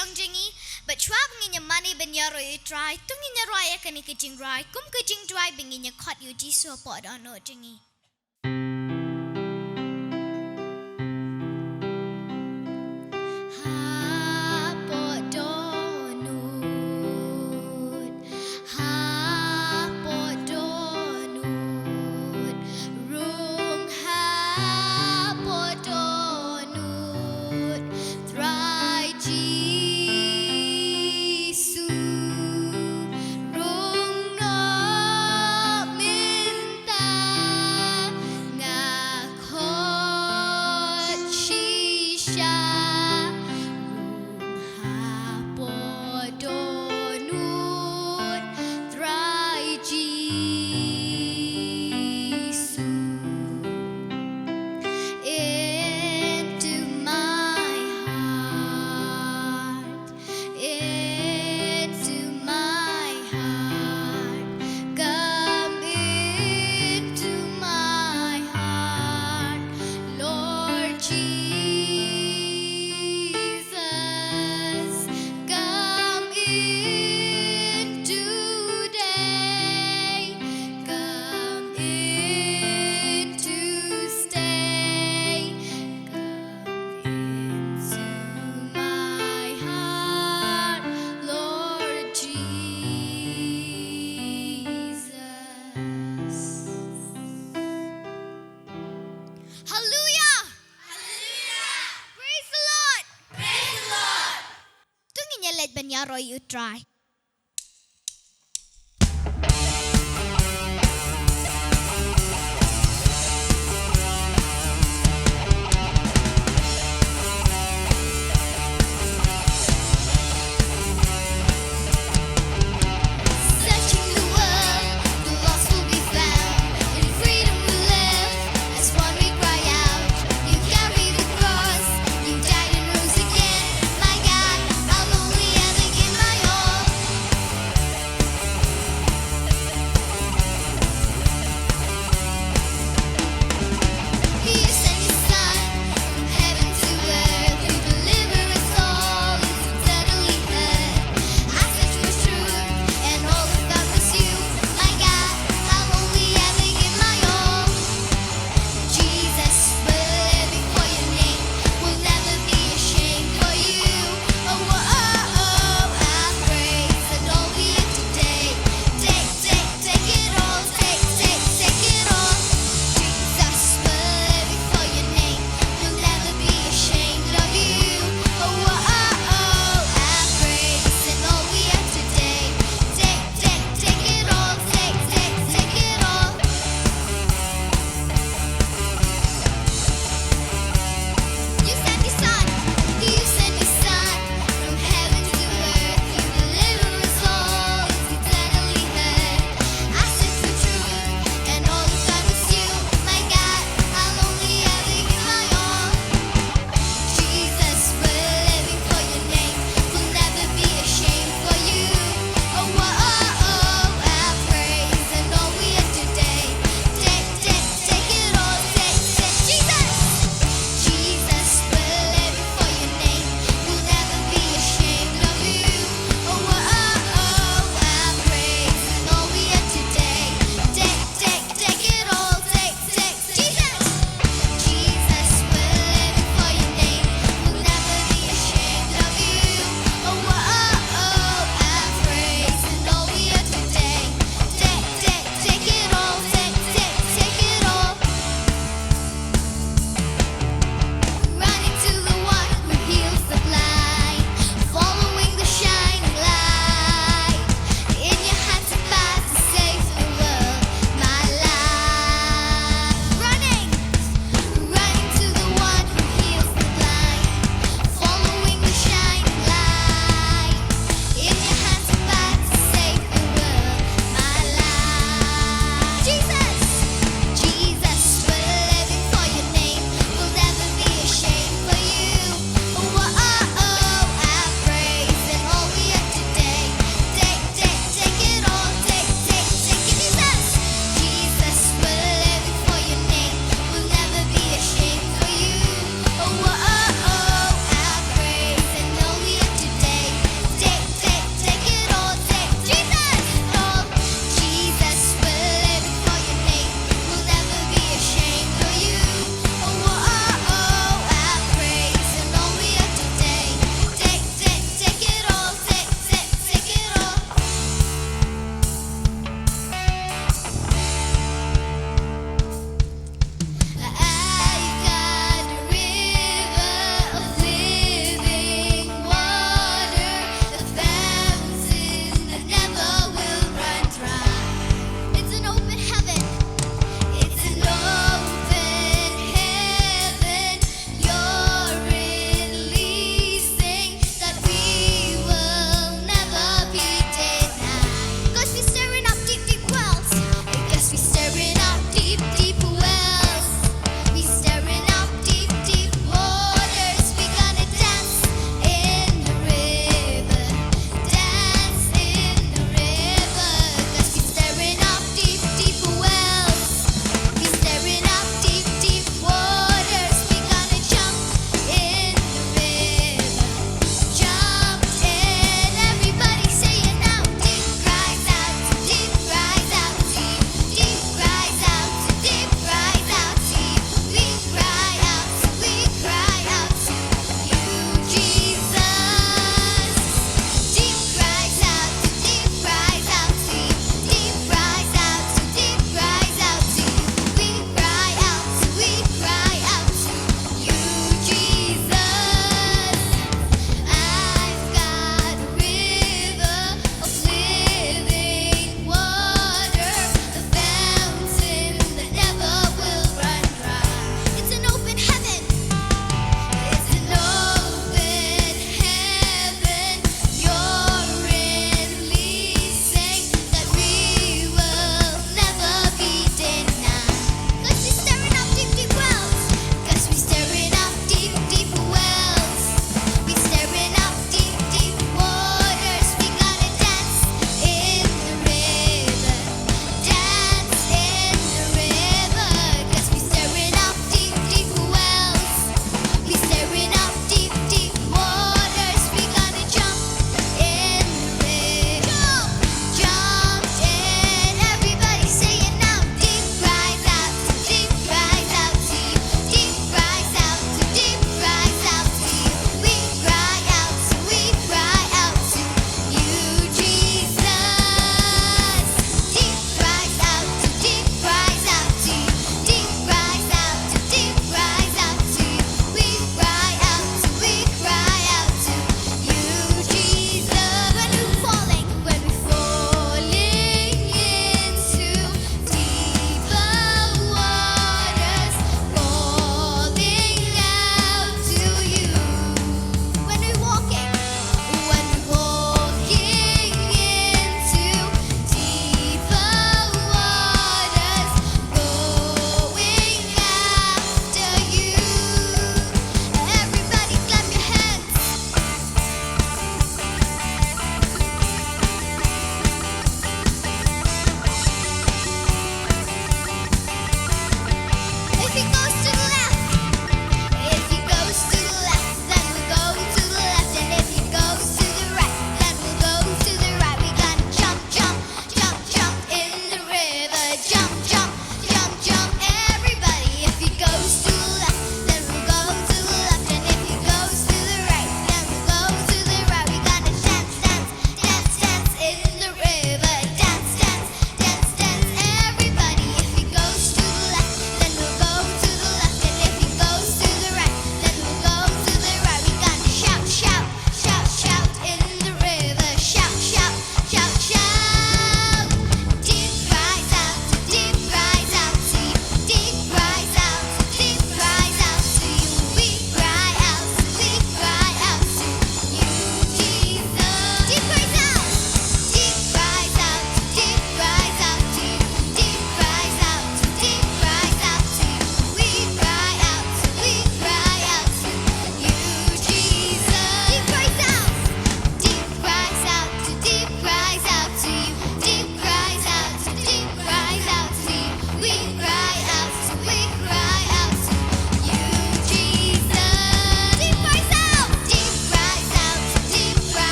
chong jingi but chwag nginya mani benya roi try tunginya roi akani kicing rai kum kicing dry binginya caught you jiso pod ono jingi let banyaro you try. My God, I'll only ever give my all.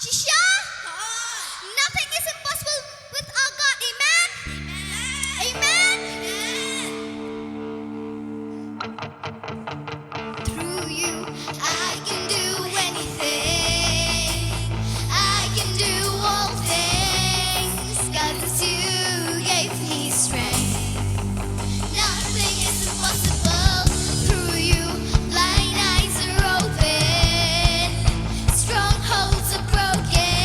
Shisha? Nothing is impossible with our God. Amen? Amen? Through you, I can do anything. I can do all things. God, 'cause you gave me strength. Nothing is impossible. Through you, blind eyes are open. Strongholds are broken.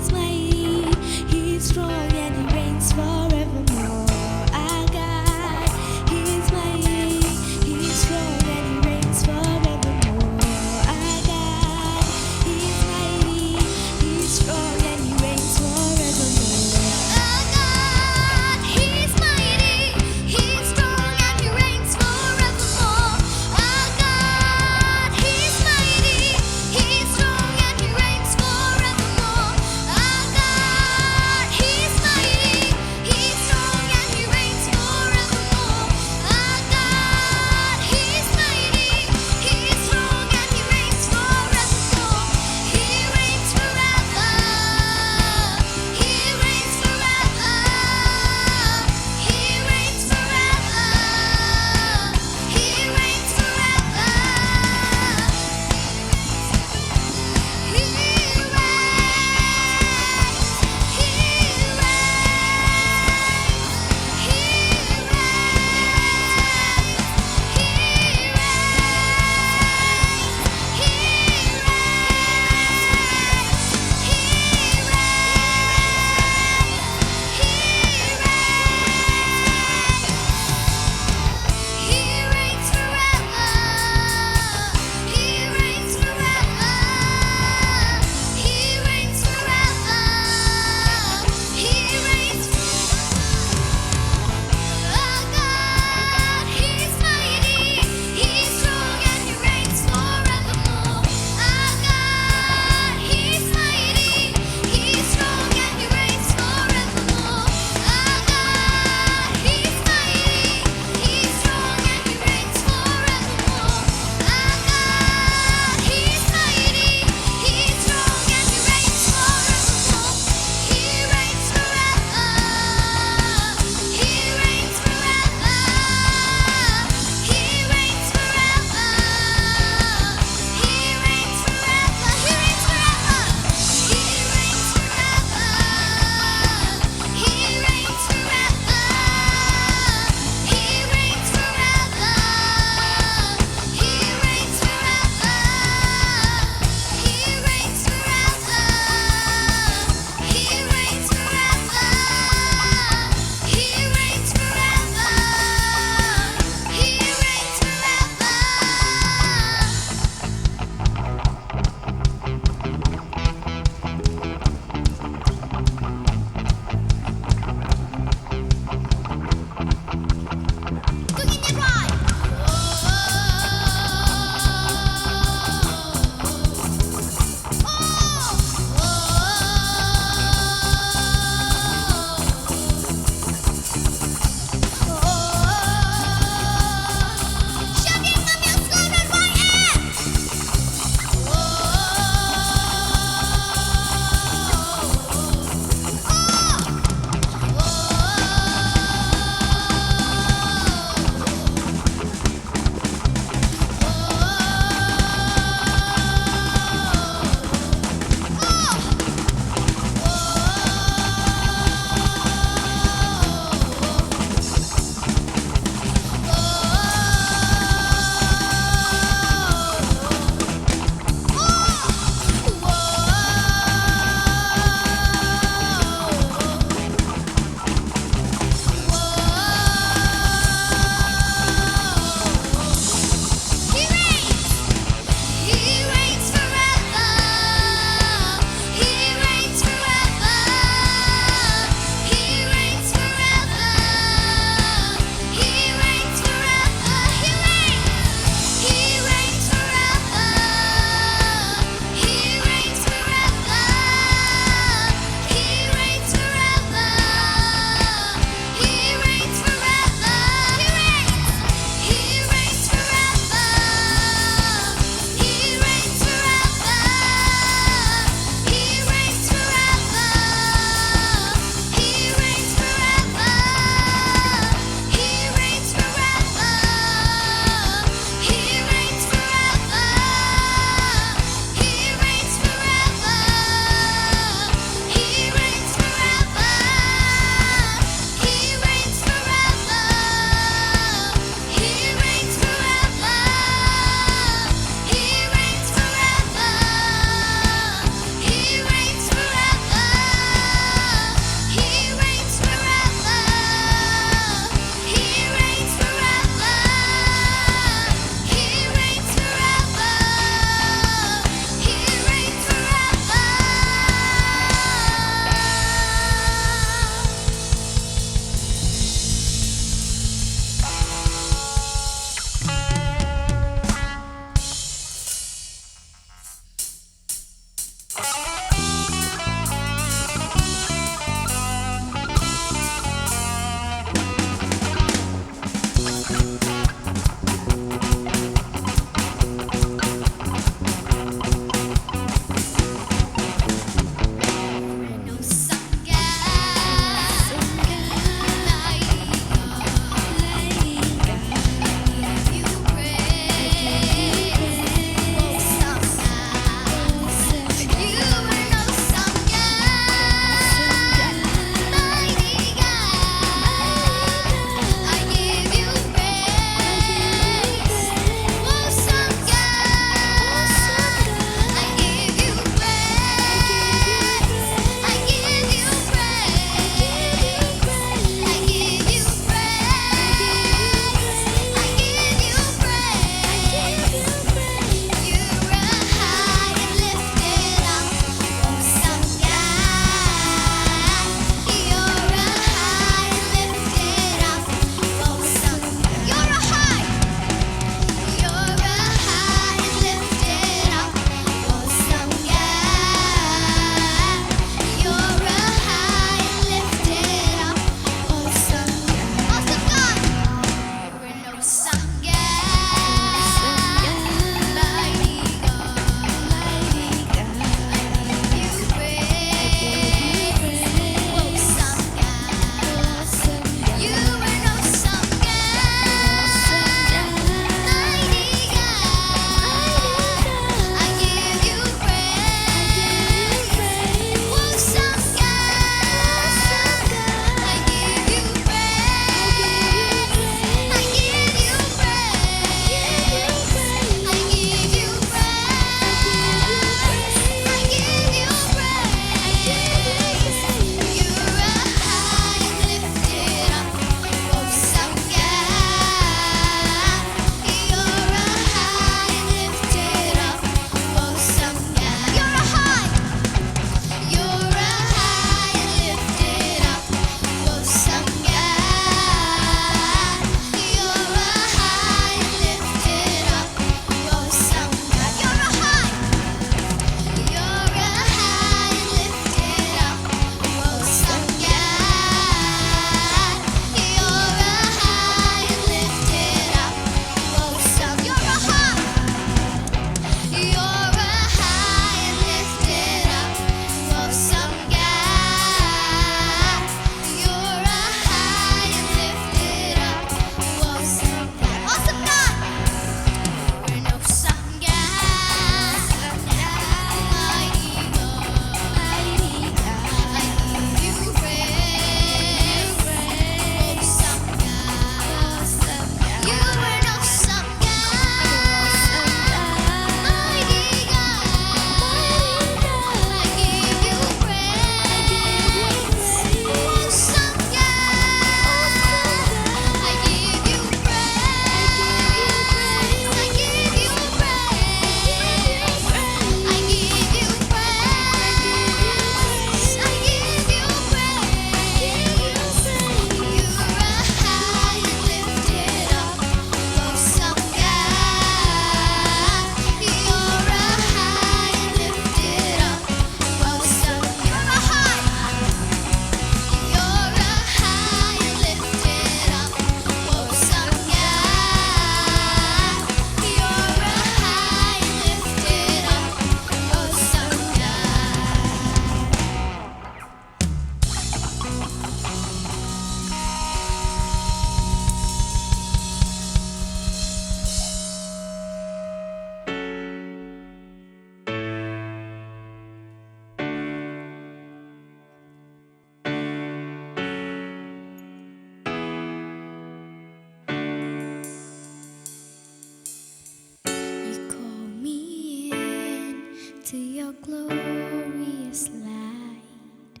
your glorious light.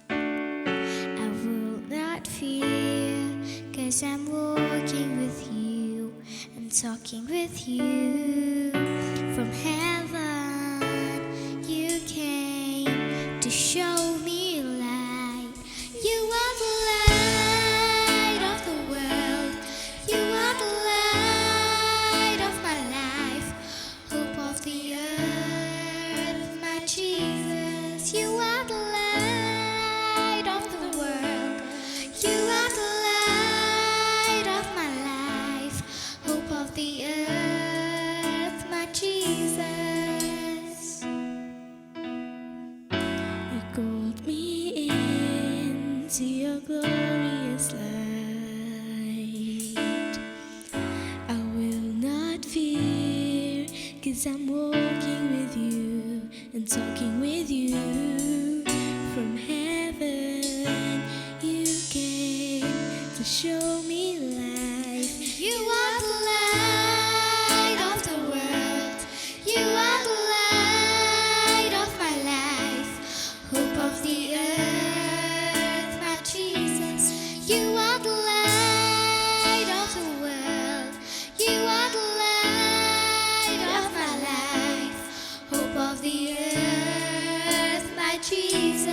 I will not fear, 'cause I'm walking with you and talking with you. From heaven you came to show me light. You are the light of the world. You are the light of my life, hope of the earth, my Jesus. You are the light of the world. You are the light of my life, hope of the earth, my Jesus. You called me into your glorious light. I will not fear, 'cause I'm walking with you and talking with you. From heaven you came to show me life. You are the light of the world. You are the light of my life, hope of the earth, my Jesus. You are the light of the world. You are the light of my life, hope of the earth, my Jesus.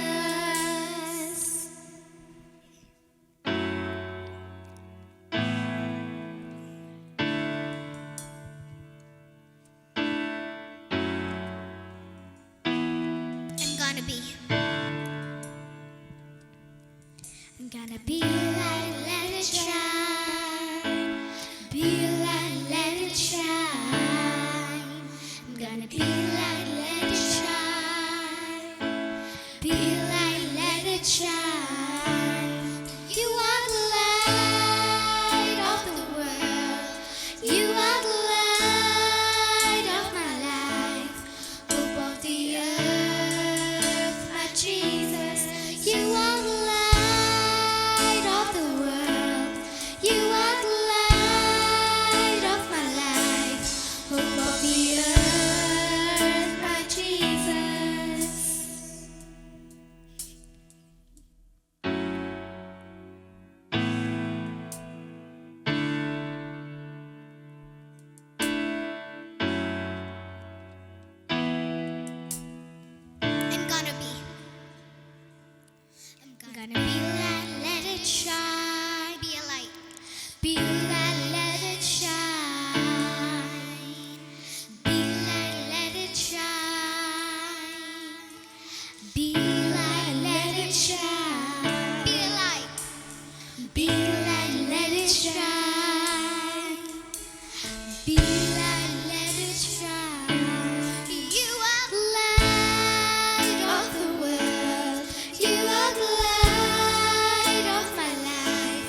I'm gonna be light, let it shine. Be light, let it shine. I'm gonna be light, let it shine. Be light, let it shine. You are the light of the world. You are the light of my life, hope of the earth, my Jesus. You are the light of the world. You are the light of my life, hope of the earth, my Jesus. I'm gonna be light, let it shine. Be a light. Be light, let it shine. Be light, let it shine. Be light, let it shine. Be a light. Be light, let it shine. Be light, let it shine. You are the light of the world. You are the light of my life,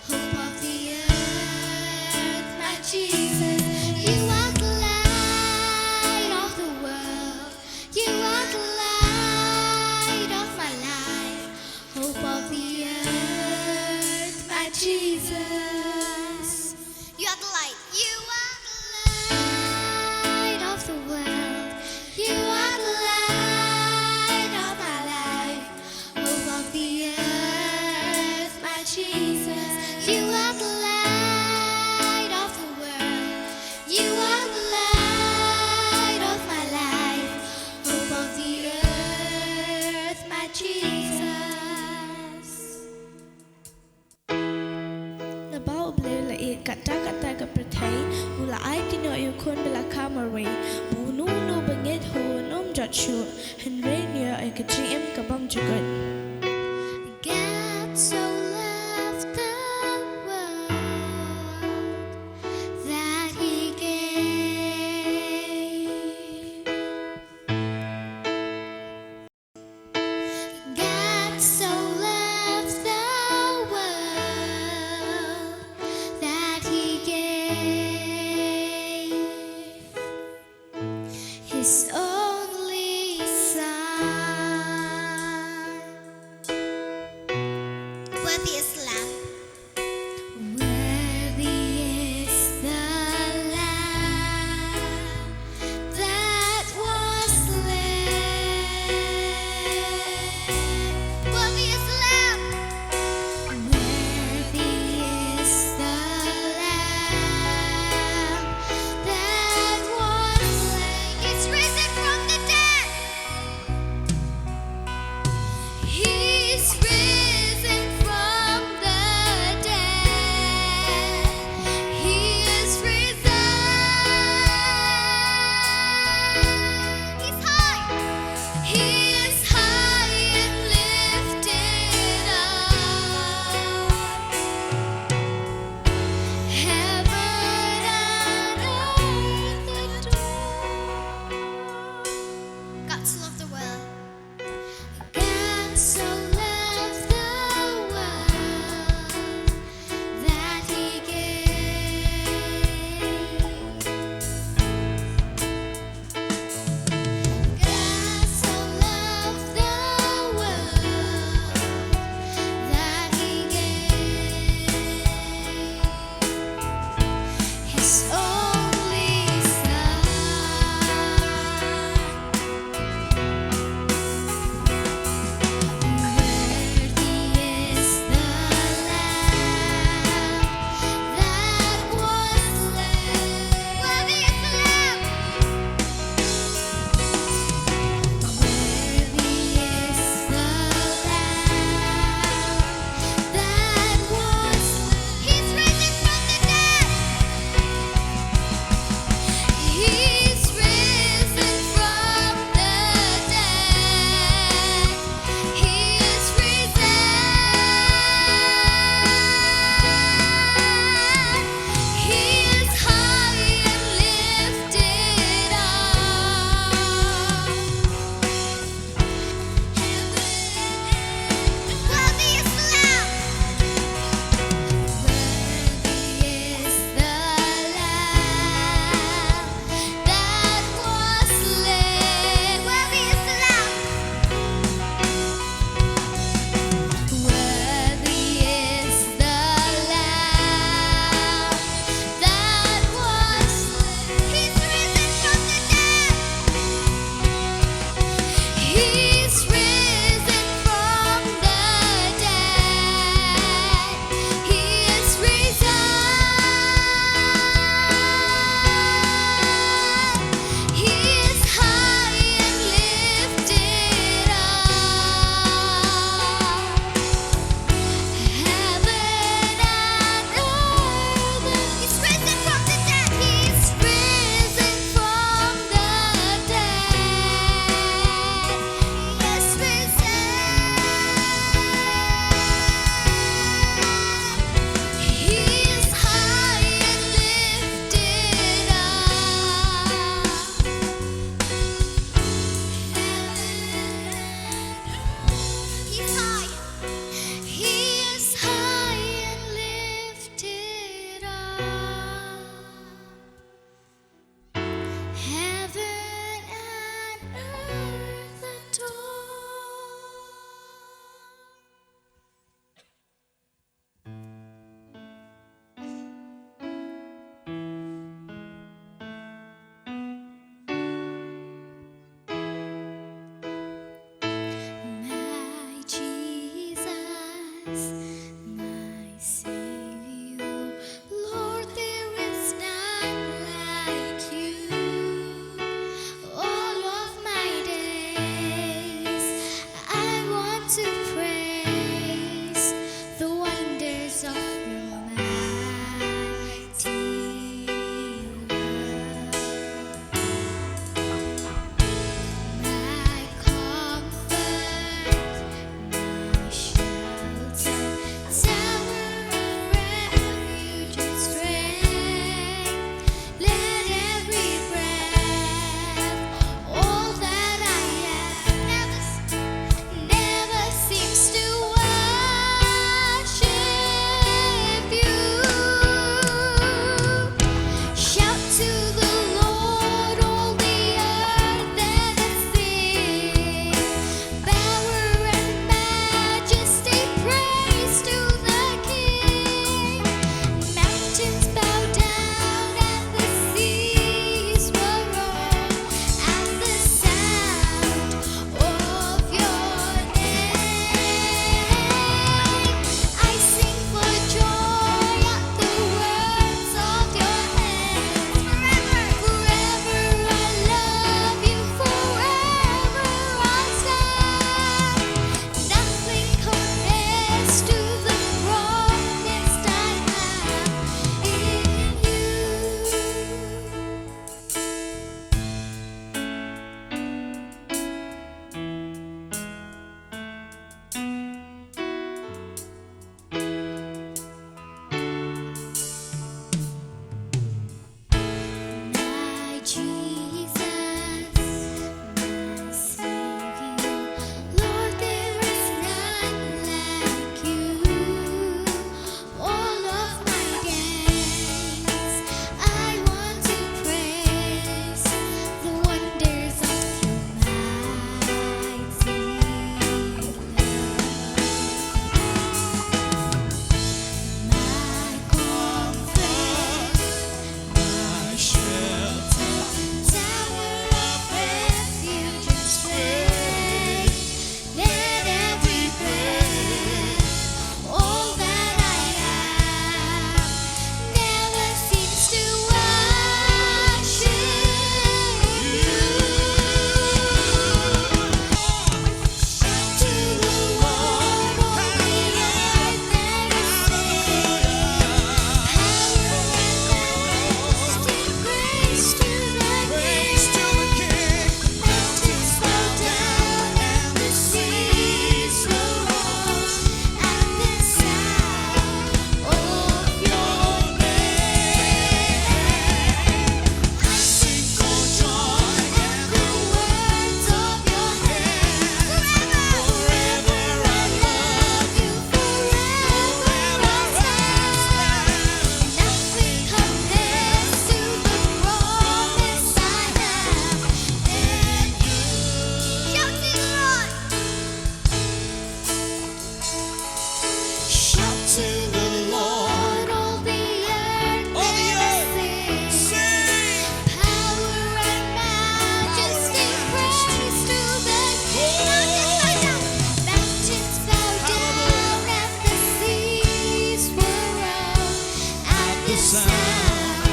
hope of the earth, my Jesus. You are the light of the world. You are the light of my life, hope of the earth, my Jesus. You are the light. You are the light of the world. You are the light of my life, hope of the earth, my Jesus. You are the light of the world. You are the light of my life, hope of the earth, my Jesus. ระเบ้าเบลละเอียดกัดตากกับประเทศบุละไอที่น้อยอยู่คนเบลาคามาเรบูนูนูบังเงตหูน้อมจัดชัวเห็นเรเนียไอกับจีเอ็มกับบังจุกัน God so loved the world that He gave. God so loved the world that He gave His only Son. sound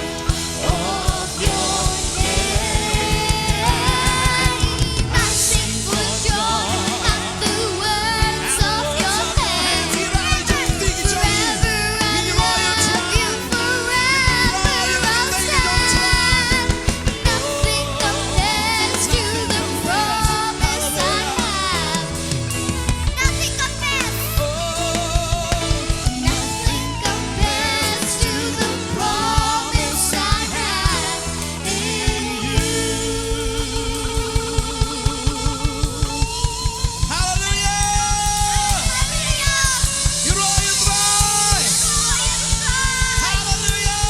of your name. I sing for joy at the words of your name. Forever I love you, forever I'll stand. Nothing compares to the promise I have. Nothing compares. Nothing compares to the promise I have in you. Hallelujah! You roll your try! Hallelujah!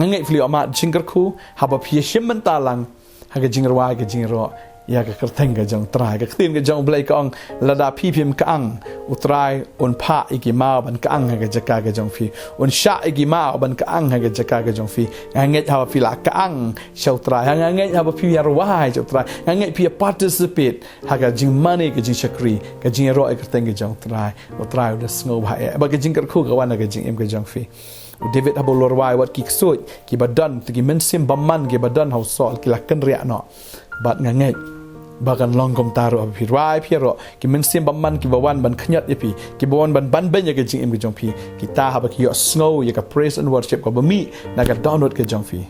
Ngangai fli amat jingkerku haba pia shimman talang haga jingerwa ga jingro ya ga kerteng ga jong trai ga ktin ga jong blai ka ong lada pi pim ka ang utrai on pa igi ma ban ka ang haga jaka ga jong fi on sha igi ma ban ka ang haga jaka ga jong fi ngangai haba fila ka ang shau trai ngangai haba pi yarwa jo trai ngangai pi participate haga jing money ga jing shakri ga jingro ga kerteng ga jong trai utrai da sngo ba ba ga jingkerku ga wana ga jing em ga jong fi David habo lorwai wat ki ksut ki badan ki mensim baman ki badan hau sol ki lakan riak no bat ngangai bagan longgom taru abi rai piero ki mensim baman ki bawan ban khnyat yapi ki bawan ban ben ya gajing im gajong pi kita haba ki yo snow ya ka praise and worship ko bami na ka download ke jong fi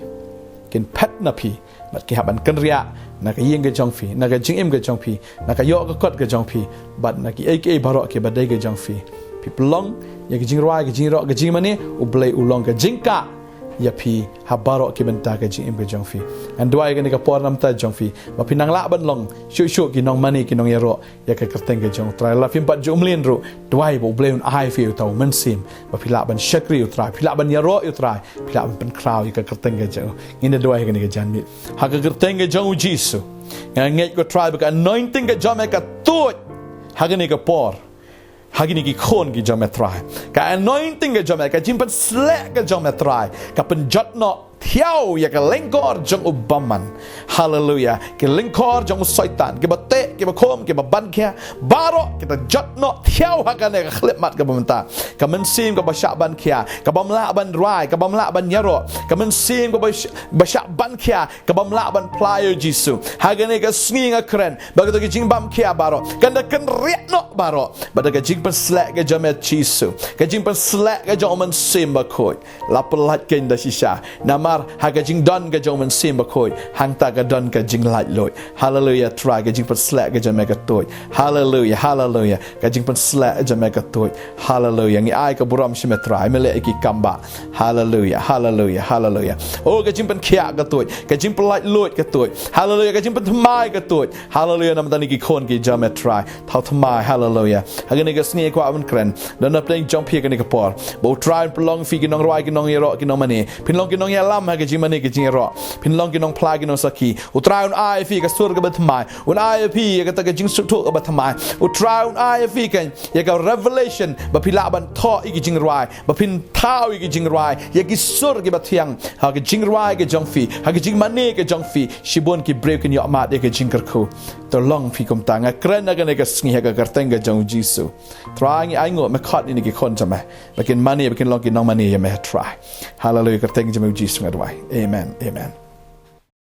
kin pet na pi bat ki haban kan riak na ka yeng gajong fi na ka jing im gajong pi na ka yo ka kot gajong fi bat na ki ai barok ki badai gajong fi pi pelong ya ke jing roi ke jing ro ke jing mani u blai u long ke jingka ya pi habaro ke benta ke jing im ke jong fi an dua ke ni ka por nam ta jong fi ma pinang la ban long shu ki nong mani ki nong ya ro ya ke kerteng ke jong trai la fim pat jumlin ro dua bo blai un ai fi u tau men sim ma pila ban shakri u trai pila ban ya ro u trai pila ban pen kraw ya ke kerteng ke jong ina dua ke ni ke jan mi ha ke kerteng ke jong jisu ngai ko trai ba anointing ke jong ka tut ha ke ni ka por Hagi ni ki khon ki jometrai ka anointing ke jomet ka jimpan slek ke jometrai ka penjot no thiau ya ka lengkor jong ubaman hallelujah ke lengkor jong syaitan ke bate ke bakom ke baban ke baro kita jot no thiau hakane ka khlemat ka bamenta ka mensim ka basyak ban kia ka bamla ban rai ka bamla ban yaro ka mensim ka basyak ban kia ka bamla ban playo jisu hagane ka sngi nga kren bagato ke jingbam kia baro kanda ken riak no baro badaga jingpan slek ke jomet jisu ka jingpan slek ke jong mensim ba khoi lapelat ken da shisha nama haga jing don ga jong men sim ba khoi hang ta ga don ga jing light loi hallelujah try ga jing pat slap ga jong mega toy hallelujah hallelujah ga jing pat slap ga mega toy hallelujah ngi ai ka buram shime try mele ki kamba hallelujah hallelujah hallelujah oh ga jing pat khia ga toy ga jing pat light loi ga toy hallelujah ga jing pat thmai ga toy hallelujah nam tani ki khon ki jong me try thau thmai hallelujah haga ni ga sni kwa un kren don na playing jump here ga ni ka por bo try prolong fi ki nong roi ki nong yero ki nong mani pin long ki nong ya hage jing mani ke jing ro pin long ki nong pla ki no saki u try un ai fi ka sur ka batmai un ai fi ka ta ka jing su thu ka batmai u try un ai fi kan ya ka revelation ba pila ban tho i ki jing roi ba pin thau i ki jing roi ya ki sur ki bathiang ha ka jing roi ke jong fi ha ka jing mani ke jong fi shibon ki break in your mat ke jing kar khu to long fi kom tanga kren na ka ne ka sngi ha ka karteng ka jong jisu try ai ngo me khat ni ki kon jama ba kin mani ba kin long ki nong mani ya me try hallelujah karteng jong jisu Amen. Amen.